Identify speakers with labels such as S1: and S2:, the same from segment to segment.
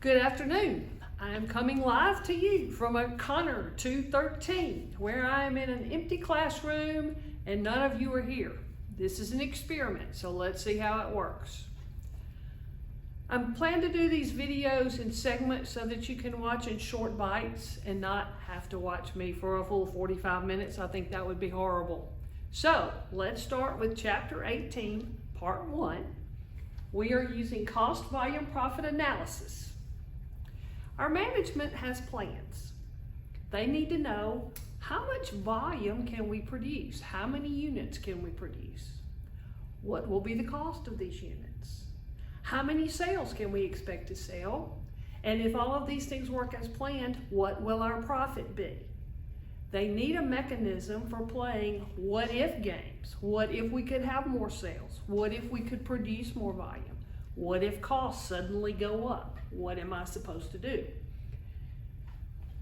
S1: Good afternoon. I am coming live to you from O'Connor 213, where I am in an empty classroom and none of you are here. This is an experiment, so let's see how it works. I plan to do these videos in segments so that you can watch in short bites and not have to watch me for a full 45 minutes. I think that would be horrible. So let's start with Chapter 18, Part 1. We are using cost, volume, profit analysis. Our management has plans. They need to know how much volume can we produce? How many units can we produce? What will be the cost of these units? How many sales can we expect to sell? And if all of these things work as planned, what will our profit be? They need a mechanism for playing what if games. What if we could have more sales? What if we could produce more volume? What if costs suddenly go up? What am I supposed to do?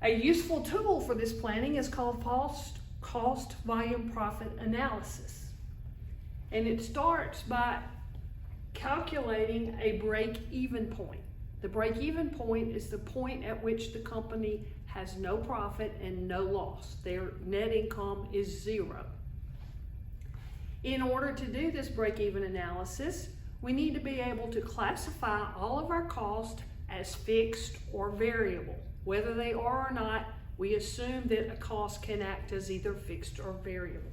S1: A useful tool for this planning is called cost, volume, profit analysis. And it starts by calculating a break-even point. The break-even point is the point at which the company has no profit and no loss. Their net income is zero. In order to do this break-even analysis, we need to be able to classify all of our costs as fixed or variable. Whether they are or not, we assume that a cost can act as either fixed or variable.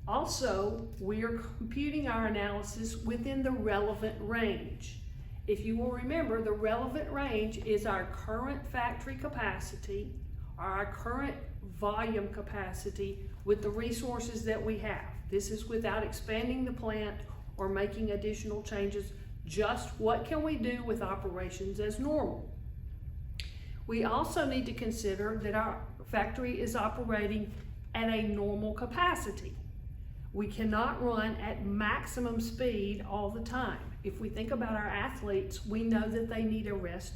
S1: Also, we are computing our analysis within the relevant range. If you will remember, the relevant range is our current factory capacity or our current volume capacity with the resources that we have. This is without expanding the plant or making additional changes, just what can we do with operations as normal. We also need to consider that our factory is operating at a normal capacity. We cannot run at maximum speed all the time. If we think about our athletes, we know that they need a rest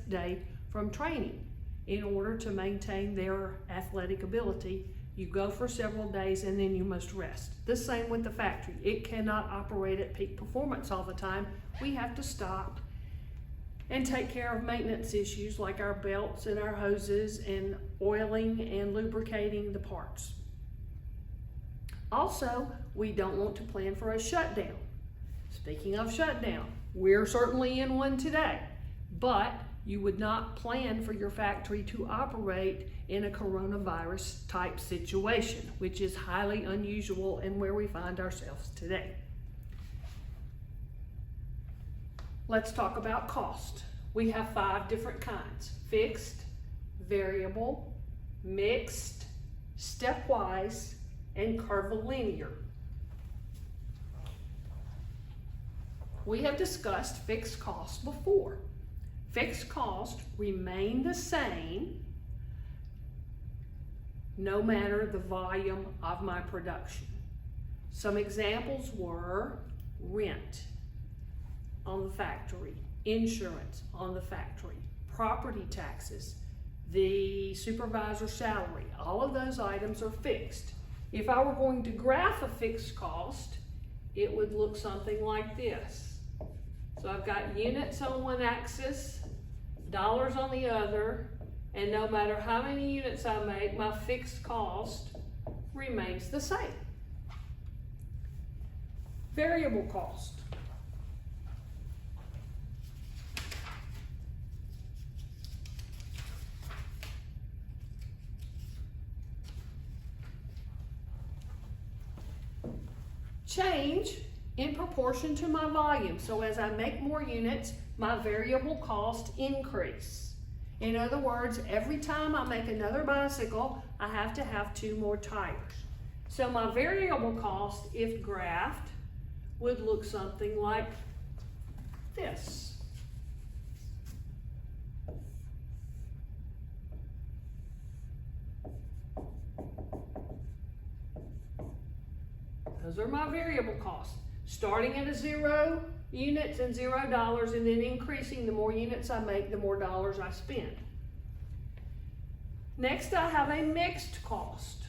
S1: day from training in order to maintain their athletic ability. You go for several days and then you must rest. The same with the factory. It cannot operate at peak performance all the time. We have to stop and take care of maintenance issues like our belts and our hoses and oiling and lubricating the parts. Also, we don't want to plan for a shutdown. Speaking of shutdown, we're certainly in one today, but you would not plan for your factory to operate in a coronavirus type situation, which is highly unusual and where we find ourselves today. Let's talk about cost. We have 5 different kinds: fixed, variable, mixed, stepwise, and curvilinear. We have discussed fixed costs before. Fixed costs remain the same no matter the volume of my production. Some examples were rent on the factory, insurance on the factory, property taxes, the supervisor's salary. All of those items are fixed. If I were going to graph a fixed cost, it would look something like this. So I've got units on one axis, dollars on the other, and no matter how many units I make, my fixed cost remains the same. Variable cost. Change in proportion to my volume. So as I make more units, my variable cost increase. In other words, every time I make another bicycle, I have to have 2 more tires. So my variable cost, if graphed, would look something like this. Those are my variable costs, starting at 0 units and $0, and then increasing the more units I make, the more dollars I spend. Next, I have a mixed cost.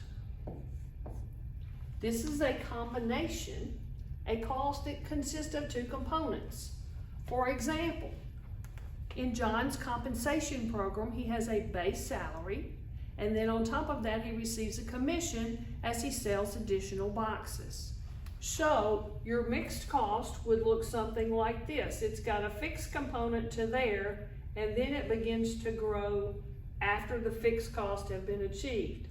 S1: This is a combination, a cost that consists of 2 components. For example, in John's compensation program, he has a base salary, and then on top of that, he receives a commission as he sells additional boxes. So your mixed cost would look something like this. It's got a fixed component to there, and then it begins to grow after the fixed costs have been achieved.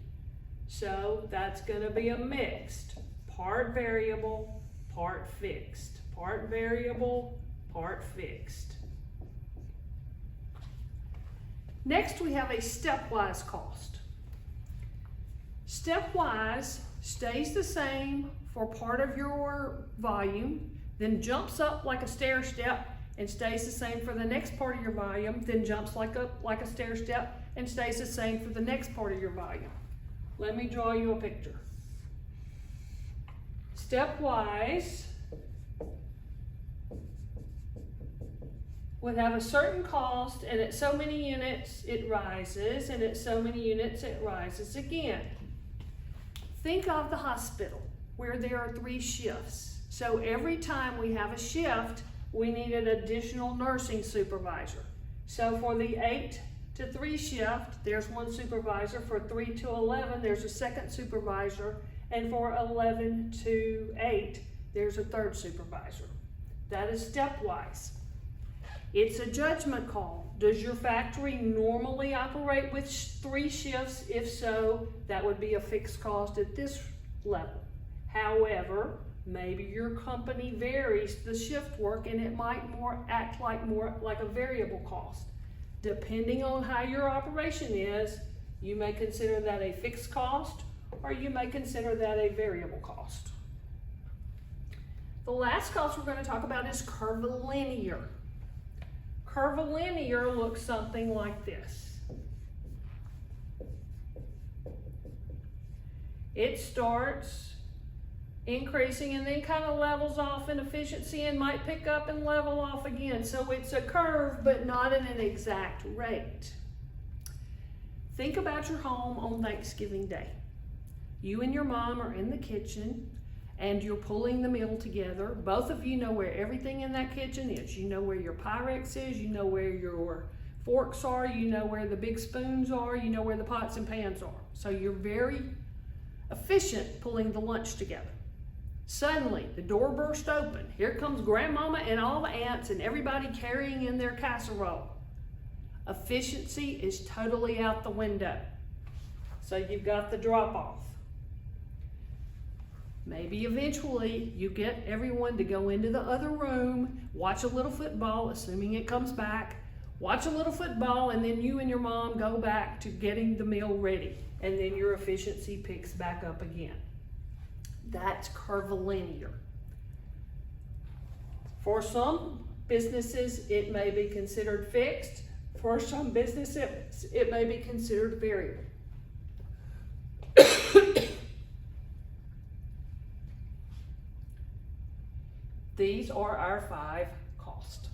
S1: So that's going to be a mixed, part variable, part fixed, part variable, part fixed. Next, we have a stepwise cost. Stepwise stays the same for part of your volume, then jumps up like a stair step and stays the same for the next part of your volume, then jumps like a stair step and stays the same for the next part of your volume. Let me draw you a picture. Stepwise would have a certain cost, and at so many units it rises, and at so many units it rises again. Think of the hospital where there are 3 shifts. So every time we have a shift, we need an additional nursing supervisor. So for the 8 to 3 shift, there's 1 supervisor. For 3 to 11, there's a 2nd supervisor. And for 11 to 8, there's a 3rd supervisor. That is stepwise. It's a judgment call. Does your factory normally operate with 3 shifts? If so, that would be a fixed cost at this level. However, maybe your company varies the shift work and it might act more like a variable cost. Depending on how your operation is, you may consider that a fixed cost or you may consider that a variable cost. The last cost we're going to talk about is curvilinear. Curvilinear looks something like this. It starts increasing and then kind of levels off in efficiency and might pick up and level off again. So it's a curve, but not at an exact rate. Think about your home on Thanksgiving Day. You and your mom are in the kitchen and you're pulling the meal together. Both of you know where everything in that kitchen is. You know where your Pyrex is, you know where your forks are, you know where the big spoons are, you know where the pots and pans are. So you're very efficient pulling the lunch together. Suddenly, the door burst open. Here comes Grandmama and all the aunts and everybody carrying in their casserole. Efficiency is totally out the window. So you've got the drop-off. Maybe eventually you get everyone to go into the other room, watch a little football, assuming it comes back, watch a little football, and then you and your mom go back to getting the meal ready. And then your efficiency picks back up again. That's curvilinear. For some businesses, it may be considered fixed. For some businesses, it may be considered variable. These are our 5 costs.